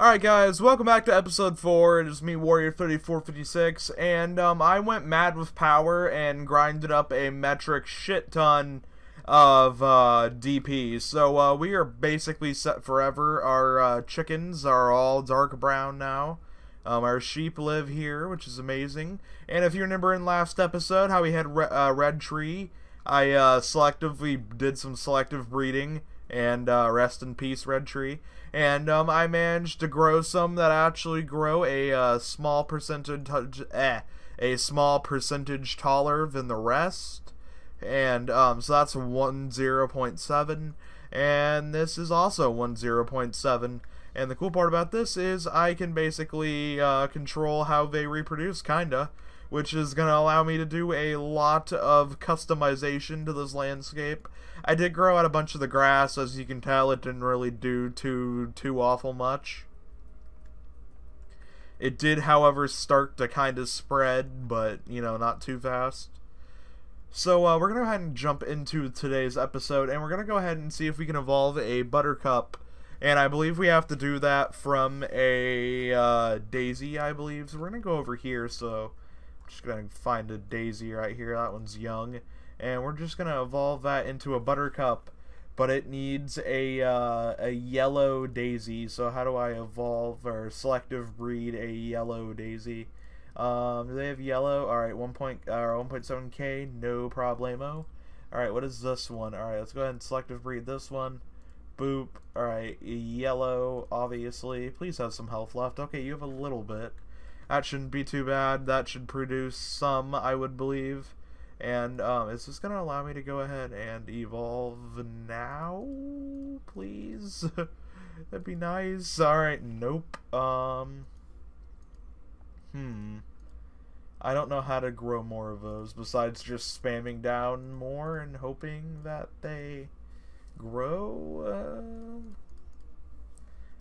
Alright guys, welcome back to episode 4, it is me, Warrior3456, and I went mad with power and grinded up a metric shit ton of DP. So we are basically set forever. Our chickens are all dark brown now. Our sheep live here, which is amazing. And if you remember in last episode how we had Red Tree, I selectively did some selective breeding, and rest in peace, Red Tree. And I managed to grow some that actually grow a small percentage taller than the rest. And so that's 10.7, and this is also 10.7. And the cool part about this is I can basically control how they reproduce, kinda, which is going to allow me to do a lot of customization to this landscape. I did grow out a bunch of the grass. As you can tell, it didn't really do too awful much. It did, however, start to kind of spread, but, you know, not too fast. So we're going to go ahead and jump into today's episode, and we're going to go ahead and see if we can evolve a buttercup. And I believe we have to do that from a daisy, I believe. So we're going to go over here, so I'm just going to find a daisy right here. That one's young. And we're just going to evolve that into a buttercup, but it needs a yellow daisy. So how do I evolve or selective breed a yellow daisy? Do they have yellow? Alright, 1.7k, no problemo. Alright, what is this one? Alright, let's go ahead and selective breed this one. Boop. Alright, yellow, obviously. Please have some health left. Okay, you have a little bit. That shouldn't be too bad. That should produce some, I would believe. And is this going to allow me to go ahead and evolve now, please? That'd be nice. Alright, nope. I don't know how to grow more of those besides just spamming down more and hoping that they grow.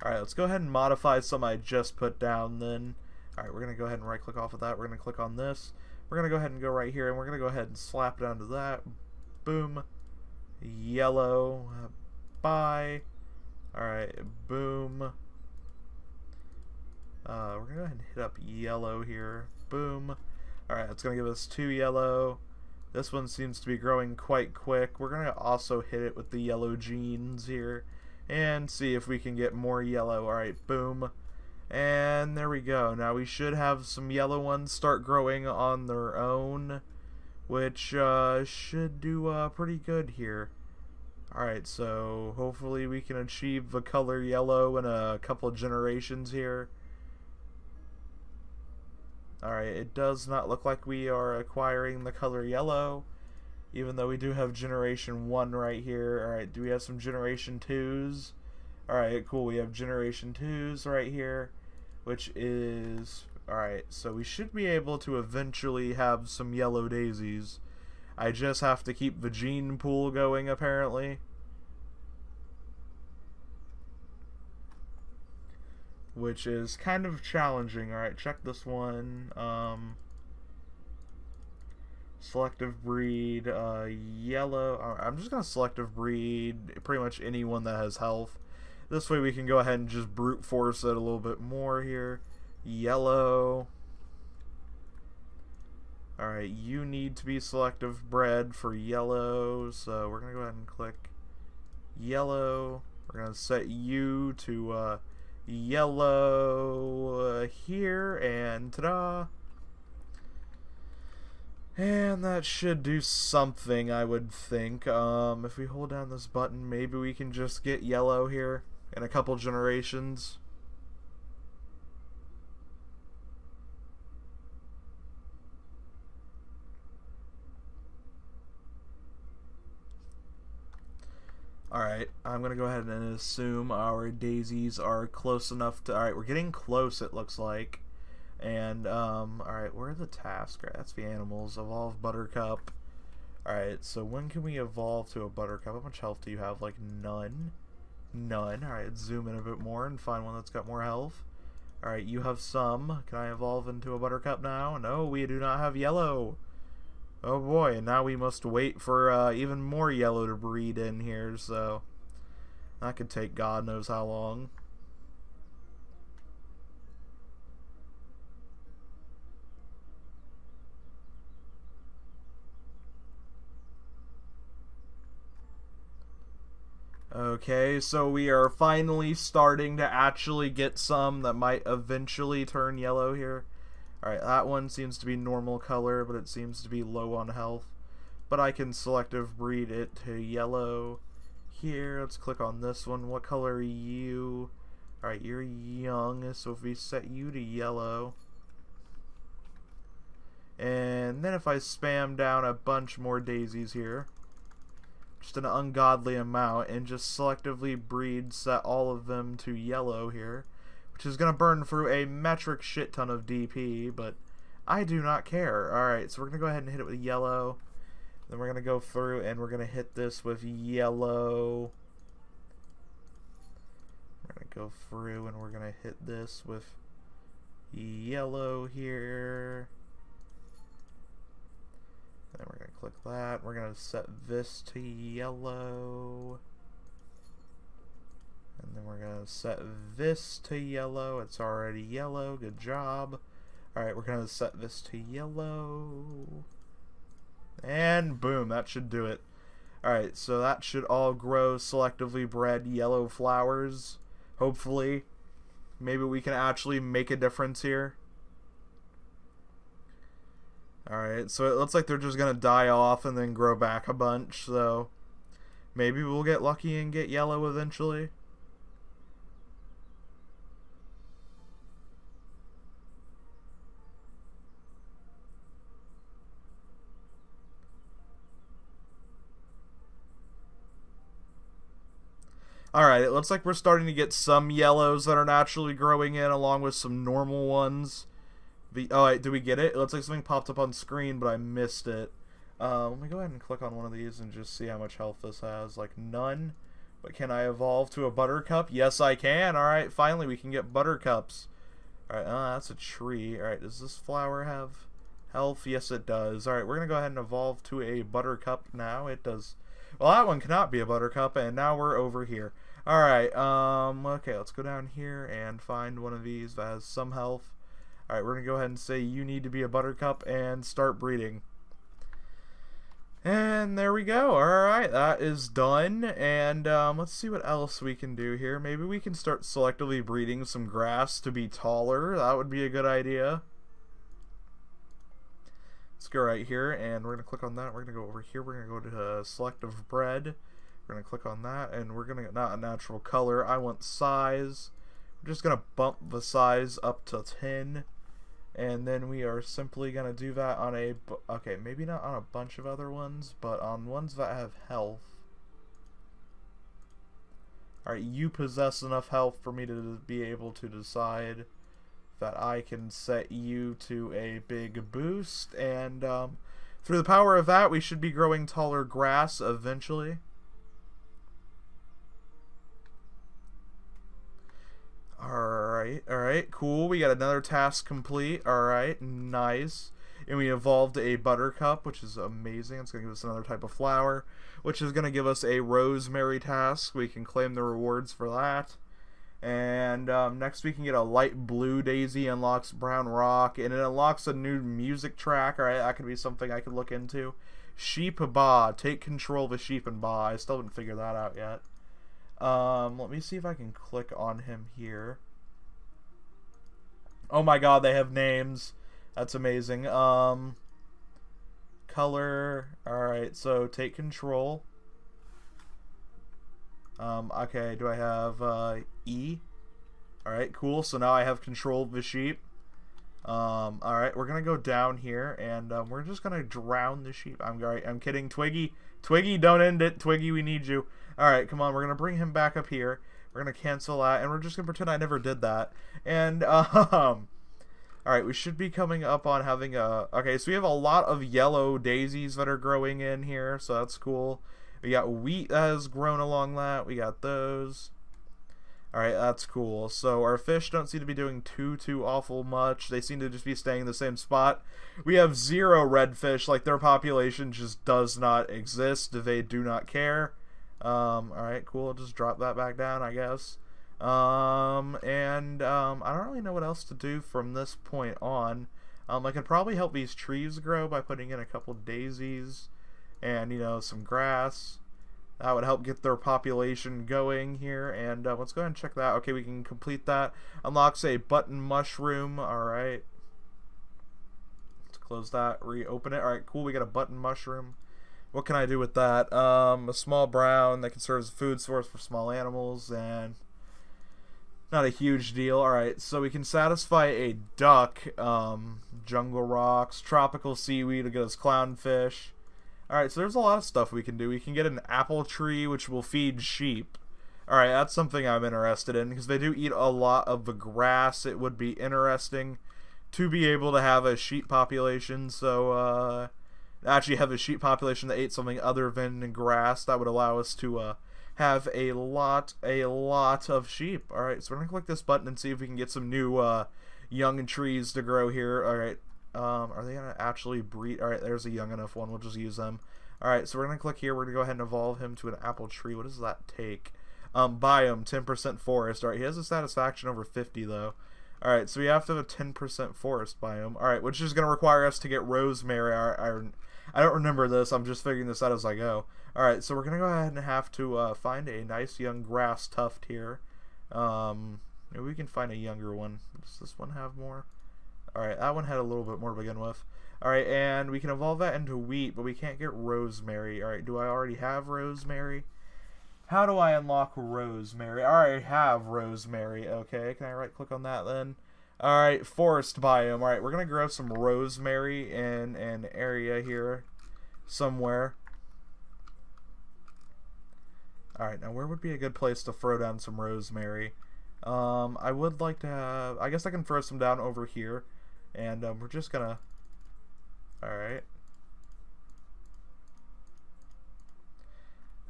Alright, let's go ahead and modify some I just put down then. Alright, we're going to go ahead and right click off of that. We're going to click on this. We're going to go ahead and go right here, and we're going to go ahead and slap down to that. Boom. Yellow. Bye. Alright, boom. We're going to go ahead and hit up yellow here. Boom. Alright, that's going to give us 2 yellow. This one seems to be growing quite quick. We're going to also hit it with the yellow genes here and see if we can get more yellow. Alright, boom. And there we go. Now we should have some yellow ones start growing on their own, which should do pretty good here. Alright, so hopefully we can achieve the color yellow in a couple of generations here. Alright, it does not look like we are acquiring the color yellow, even though we do have generation 1 right here. Alright, do we have some generation 2s? Alright, cool, we have generation 2s right here, which is... Alright, so we should be able to eventually have some yellow daisies. I just have to keep the gene pool going, apparently. Which is kind of challenging. Alright, check this one. Selective breed, yellow. I'm just going to selective breed pretty much anyone that has health. This way we can go ahead and just brute force it a little bit more here. Yellow. Alright, you need to be selective bred for yellow, so we're going to go ahead and click yellow. We're going to set you to yellow here, and ta-da! And that should do something, I would think. If we hold down this button, maybe we can just get yellow here in a couple generations. Alright, I'm going to go ahead and assume our daisies are close enough to... Alright, we're getting close, it looks like. And, alright, where are the tasks? Right, that's the animals. Evolve buttercup. Alright, so when can we evolve to a buttercup? How much health do you have? Like, none? None. Alright, let's zoom in a bit more and find one that's got more health. Alright, you have some. Can I evolve into a buttercup now? No, we do not have yellow. Oh boy, and now we must wait for even more yellow to breed in here, so that could take God knows how long. Okay, so we are finally starting to actually get some that might eventually turn yellow here. Alright, that one seems to be normal color, but it seems to be low on health. But I can selective breed it to yellow. Here, let's click on this one. What color are you? Alright, you're young, so if we set you to yellow. And then if I spam down a bunch more daisies here, just an ungodly amount, and just selectively breed set all of them to yellow here, which is going to burn through a metric shit ton of DP, but I do not care. Alright, so we're going to go ahead and hit it with yellow. Then we're going to go through and we're going to hit this with yellow. We're going to go through and we're going to hit this with yellow here. Then we're going to click that. We're going to set this to yellow. And then we're going to set this to yellow. It's already yellow. Good job. Alright, we're going to set this to yellow. And boom, that should do it. Alright, so that should all grow selectively bred yellow flowers. Hopefully. Maybe we can actually make a difference here. Alright, so it looks like they're just going to die off and then grow back a bunch, so maybe we'll get lucky and get yellow eventually. Alright, it looks like we're starting to get some yellows that are naturally growing in along with some normal ones. Alright, do we get it? It looks like something popped up on screen, but I missed it. Let me go ahead and click on one of these and just see how much health this has. Like, none. But can I evolve to a buttercup? Yes, I can. Alright, finally we can get buttercups. Alright, that's a tree. Alright, does this flower have health? Yes, it does. Alright, we're going to go ahead and evolve to a buttercup now. It does. Well, that one cannot be a buttercup, and now we're over here. Alright, okay, let's go down here and find one of these that has some health. Alright, we're going to go ahead and say you need to be a buttercup and start breeding. And there we go. Alright, that is done. And let's see what else we can do here. Maybe we can start selectively breeding some grass to be taller. That would be a good idea. Let's go right here, and we're going to click on that. We're going to go over here. We're going to go to selective bred. We're going to click on that, and we're going to get not a natural color. I want size. We're just going to bump the size up to 10. And then we are simply going to do that on a... Okay, maybe not on a bunch of other ones, but on ones that have health. Alright, you possess enough health for me to be able to decide that I can set you to a big boost. And through the power of that, we should be growing taller grass eventually. Alright, cool. We got another task complete. Alright, nice. And we evolved a buttercup, which is amazing. It's going to give us another type of flower, which is going to give us a rosemary task. We can claim the rewards for that. And next we can get a light blue daisy, unlocks brown rock, and it unlocks a new music track. Alright, that could be something I could look into. Sheep Ba. Take control of a sheep and Ba. I still haven't figured that out yet. Let me see if I can click on him here. Oh my god, they have names. That's amazing. Color. Alright, so take control. Okay, do I have E? Alright, cool. So now I have control of the sheep. Alright, we're gonna go down here and we're just gonna drown the sheep. I'm kidding. Twiggy. Twiggy, don't end it. Twiggy, we need you. Alright, come on, we're gonna bring him back up here. We're gonna cancel that, and we're just gonna pretend I never did that. And alright, we should be coming up on having a... Okay, so we have a lot of yellow daisies that are growing in here, so that's cool. We got wheat that has grown along that. We got those. Alright, that's cool. So our fish don't seem to be doing too awful much. They seem to just be staying in the same spot. We have 0 redfish. Like, their population just does not exist. They do not care. Alright, cool. I'll just drop that back down, I guess. I don't really know what else to do from this point on. I could probably help these trees grow by putting in a couple daisies and, you know, some grass. That would help get their population going here. And let's go ahead and check that. Okay, we can complete that. Unlocks a button mushroom. Alright. Let's close that. Reopen it. Alright, cool. We got a button mushroom. What can I do with that? A small brown that can serve as a food source for small animals, and not a huge deal. Alright, so we can satisfy a duck, jungle rocks, tropical seaweed to get us clownfish. Alright, so there's a lot of stuff we can do. We can get an apple tree, which will feed sheep. Alright, that's something I'm interested in, because they do eat a lot of the grass. It would be interesting to be able to have a sheep population, so, actually have a sheep population that ate something other than grass. That would allow us to have a lot of sheep. Alright, so we're gonna click this button and see if we can get some new young trees to grow here. Alright, are they gonna actually breed? Alright, there's a young enough one. We'll just use them. Alright, so we're gonna click here. We're gonna go ahead and evolve him to an apple tree. What does that take? Biome, 10% forest. Alright, he has a satisfaction over 50 though. Alright, so we have to have a 10% forest biome. Alright, which is gonna require us to get rosemary. I don't remember this. I'm just figuring this out as I go. Alright, so we're going to go ahead and have to find a nice young grass tuft here. Maybe we can find a younger one. Does this one have more? Alright, that one had a little bit more to begin with. Alright, and we can evolve that into wheat, but we can't get rosemary. Alright, do I already have rosemary? How do I unlock rosemary? I already have rosemary. Okay, can I right-click on that then? Alright, forest biome. Alright, we're going to grow some rosemary in an area here somewhere. Alright, now where would be a good place to throw down some rosemary? I would like to have... I guess I can throw some down over here. And we're just going to... Alright.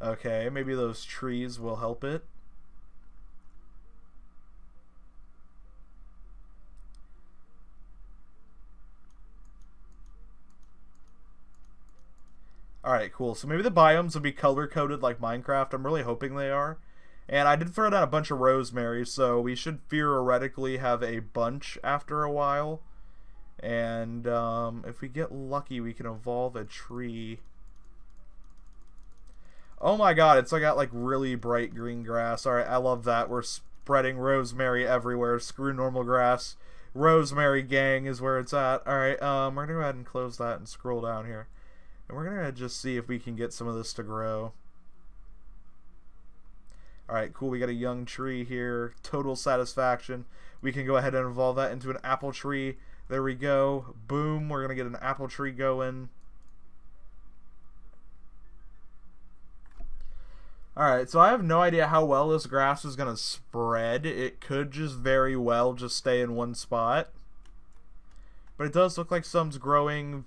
Okay, maybe those trees will help it. Alright, cool. So maybe the biomes will be color-coded like Minecraft. I'm really hoping they are. And I did throw down a bunch of rosemary, so we should theoretically have a bunch after a while. And if we get lucky, we can evolve a tree. Oh my god, it's got like really bright green grass. Alright, I love that. We're spreading rosemary everywhere. Screw normal grass. Rosemary gang is where it's at. Alright, we're going to go ahead and close that and scroll down here. And we're going to just see if we can get some of this to grow. Alright, cool. We got a young tree here. Total satisfaction. We can go ahead and evolve that into an apple tree. There we go. Boom. We're going to get an apple tree going. Alright, so I have no idea how well this grass is going to spread. It could just very well just stay in one spot. But it does look like some's growing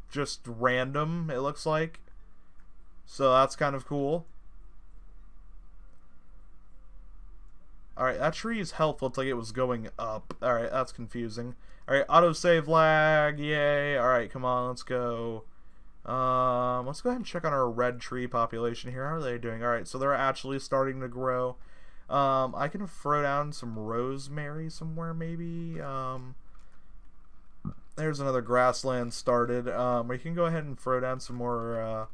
just random, it looks like. So that's kind of cool. Alright, that tree is helpful. It's like it was going up. Alright, that's confusing. Alright, autosave lag. Yay. Alright, come on, let's go. Let's go ahead and check on our red tree population here. How are they doing? Alright, so they're actually starting to grow. I can throw down some rosemary somewhere, maybe. There's another grassland started. We can go ahead and throw down some more,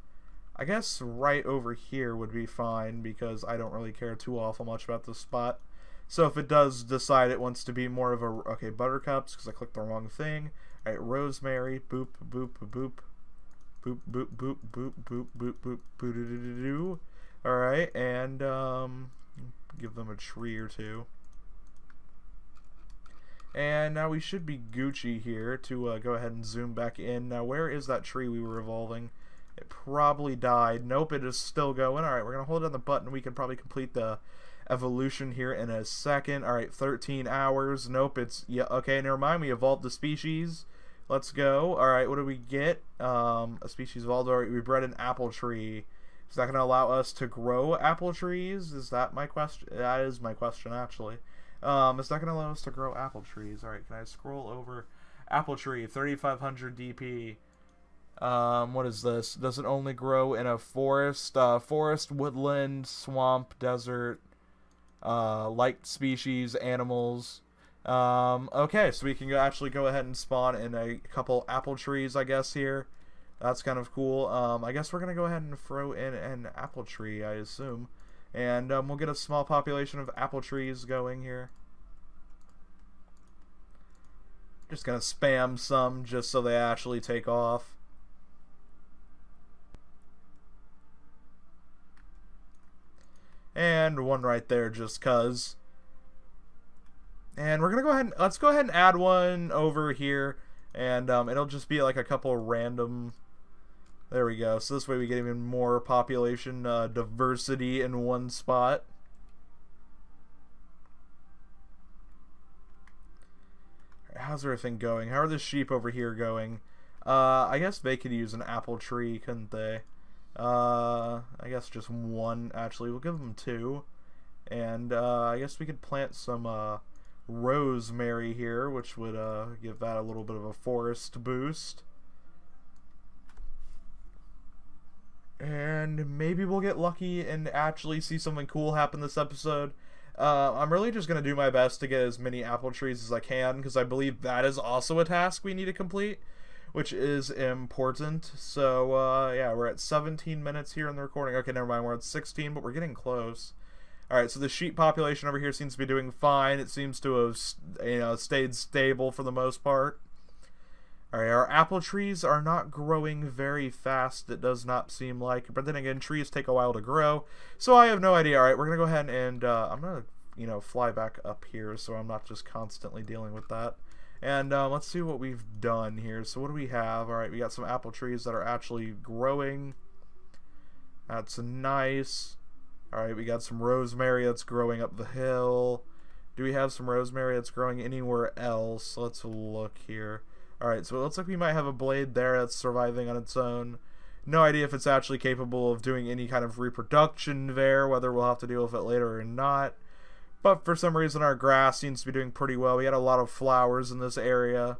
I guess right over here would be fine, because I don't really care too awful much about this spot. So if it does decide it wants to be more of a... Okay, buttercups, because I clicked the wrong thing. Alright, rosemary. Boop, boop, boop. Boop, boop, boop, boop, boop, boop, boop, boo-doo-doo-doo-doo. Alright, and, give them a tree or two. And now we should be Gucci here to go ahead and zoom back in. Now, where is that tree we were evolving? It probably died. Nope, it is still going. Alright, we're going to hold down the button. We can probably complete the evolution here in a second. Alright, 13 hours. Nope, it's... Yeah, okay, never mind. We evolved the species. Let's go. Alright, what do we get? A species evolved. Alright, we bred an apple tree. Is that going to allow us to grow apple trees? Is that my question? That is my question, actually. It's not going to allow us to grow apple trees. Alright, can I scroll over? Apple tree, 3500 DP. What is this? Does it only grow in a forest? Forest, woodland, swamp, desert, light species, animals. Okay, so we can actually go ahead and spawn in a couple apple trees, I guess, here. That's kind of cool. I guess we're going to go ahead and throw in an apple tree, I assume. And we'll get a small population of apple trees going here. Just going to spam some just so they actually take off. And one right there just cuz. And we're going to go ahead and, let's go ahead and add one over here. And it'll just be like a couple random... There we go. So this way we get even more population diversity in one spot. How's everything going? How are the sheep over here going? I guess they could use an apple tree, couldn't they? I guess just one, actually. We'll give them two. And I guess we could plant some rosemary here, which would give that a little bit of a forest boost. And maybe we'll get lucky and actually see something cool happen this episode. I'm really just going to do my best to get as many apple trees as I can, because I believe that is also a task we need to complete, which is important. So, yeah, we're at 17 minutes here in the recording. Okay, never mind, we're at 16, but we're getting close. Alright, so the sheep population over here seems to be doing fine. It seems to have, you know, stayed stable for the most part. Alright, our apple trees are not growing very fast, it does not seem like. But then again, trees take a while to grow, so I have no idea. Alright, we're going to go ahead and, I'm going to, you know, fly back up here so I'm not just constantly dealing with that. And let's see what we've done here. So what do we have? Alright, we got some apple trees that are actually growing. That's nice. Alright, we got some rosemary that's growing up the hill. Do we have some rosemary that's growing anywhere else? Let's look here. Alright, so it looks like we might have a blade there that's surviving on its own. No idea if it's actually capable of doing any kind of reproduction there, whether we'll have to deal with it later or not. But for some reason our grass seems to be doing pretty well. We had a lot of flowers in this area.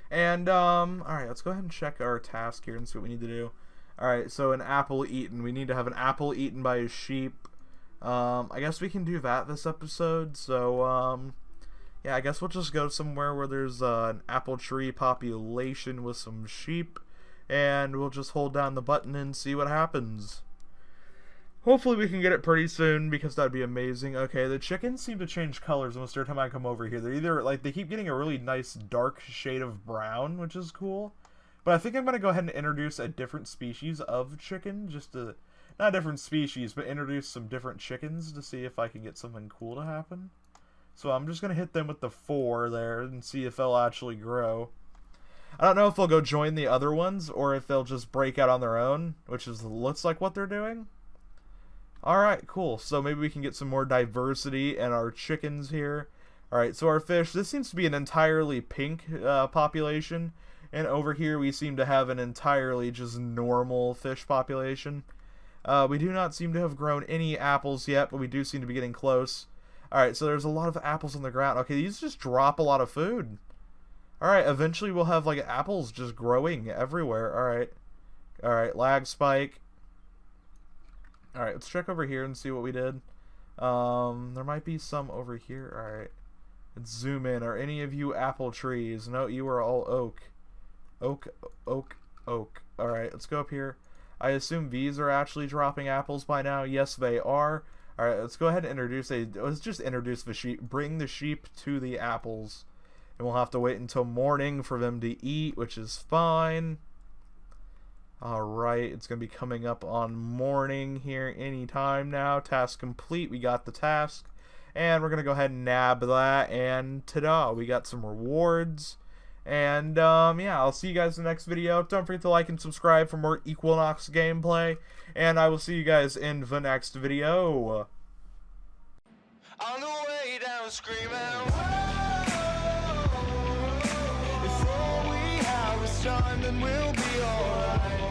And, alright, let's go ahead and check our task here and see what we need to do. Alright, so an apple eaten. We need to have an apple eaten by a sheep. I guess we can do that this episode, so, yeah, I guess we'll just go somewhere where there's an apple tree population with some sheep, and we'll just hold down the button and see what happens. Hopefully we can get it pretty soon, because that'd be amazing. Okay, the chickens seem to change colors almost every time I come over here. They're either, like, they keep getting a really nice dark shade of brown, which is cool, but I think I'm going to go ahead and introduce a different species of chicken, just to... Not a different species, but introduce some different chickens to see if I can get something cool to happen. So I'm just going to hit them with the 4 there and see if they'll actually grow. I don't know if they'll go join the other ones or if they'll just break out on their own, which is looks like what they're doing. Alright, cool. So maybe we can get some more diversity in our chickens here. Alright, so our fish, this seems to be an entirely pink population. And over here we seem to have an entirely just normal fish population. We do not seem to have grown any apples yet, but we do seem to be getting close. Alright, so there's a lot of apples on the ground. Okay, these just drop a lot of food. Alright, eventually we'll have, like, apples just growing everywhere. Alright. Alright, lag spike. Alright, let's check over here and see what we did. There might be some over here. Alright. Let's zoom in. Are any of you apple trees? No, you are all oak. Oak, oak, oak. Alright, let's go up here. I assume these are actually dropping apples by now. Yes, they are. Alright, let's go ahead and let's just introduce the sheep. Bring the sheep to the apples. And we'll have to wait until morning for them to eat, which is fine. Alright, it's going to be coming up on morning here anytime now. Task complete. We got the task. And we're going to go ahead and nab that. And ta-da, we got some rewards. And, yeah, I'll see you guys in the next video. Don't forget to like and subscribe for more Equilinox gameplay. And I will see you guys in the next video. On the way down screaming, whoa, if all we have is time, then we'll be alright.